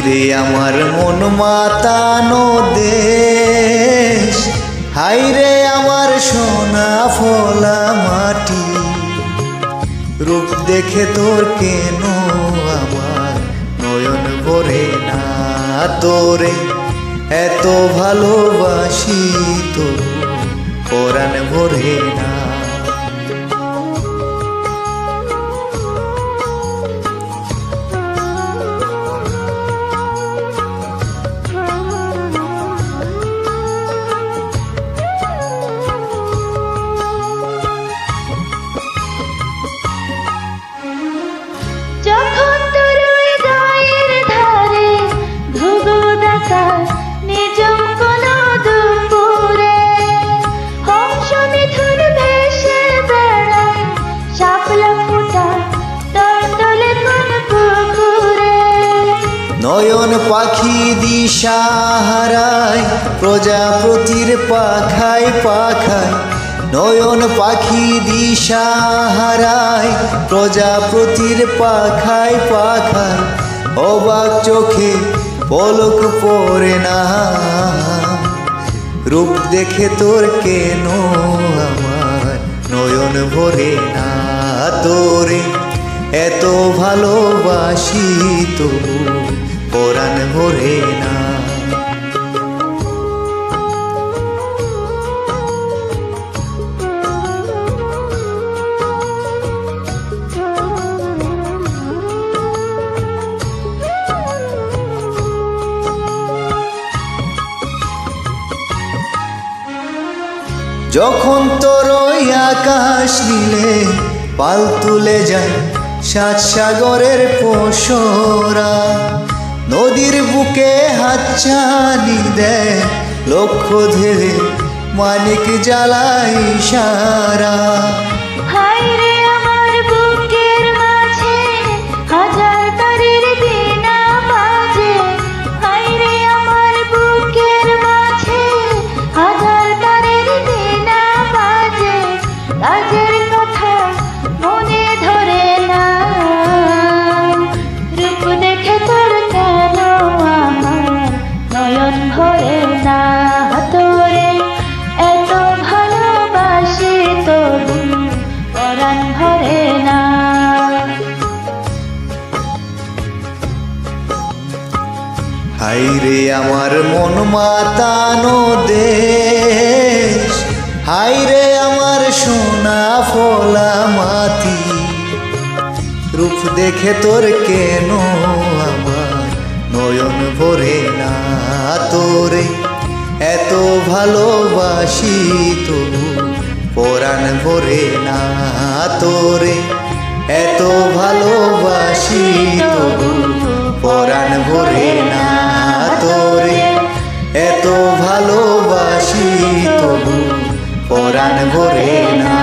রে আমার মন মাতানো দেশ, হাই রে আমার সোনা ফোলা মাটি। রূপ দেখে তোর কেন আমার নয়ন ভরে না, তোরে এত ভালোবাসি তো পরাণ ভরে না। যখন তোর ওই গায়ের ধারে ঘুঘু ডাকা নিজম কোনো দুপুরে, হংস মিথুন ভেসে বেড়ায় শাপলা ফুটা দণ্ডলে কোন পুকুরে। নয়ন পাখি দিশা হারায় প্রজাপতির পাখায় পাখায়, নয়ন পাখি দিশা হারায় প্রজাপতির পাখায় পাখায়। অবাক চোখে পলক পড়ে না, রূপ দেখে তোর কেন আমার নয়ন ভরে না, তোরে এত ভালোবাসি তবু পরাণ ভরে না। যখন তোর ওই আকাশ নীলে পাল তুলে যায় সাত সাগরের পশরা, নদীর বুকে হাতছানি দেয় লক্ষ ধেলে মানিক জ্বালাই সারা। হায় রে আমার বুকের মাঝে হাজার তারের বীণা বাজে, হায় রে আমার বুকের মাঝে হাজার তারের বীণা বাজে। কাজের কথা মনে ধরে না, রূপ দেখে তোর কেন আমার নয়ন ভরে না, তোরে এত ভালোবাসি তবু পরাণ ভরে না। হাই রে আমার মন মাতানো দেশ, হাই রে আমার সোনা ফোলা মাটি। রূপ দেখে তোর কেন আমার নয়ন ভরে না, তোরে এত ভালোবাসি তবু পরাণ ভরে না, তোরে এত ভালোবাসি তবু পরাণ ভরে না, তোরে এত ভালোবাসি তবু পরাণ ভরে না।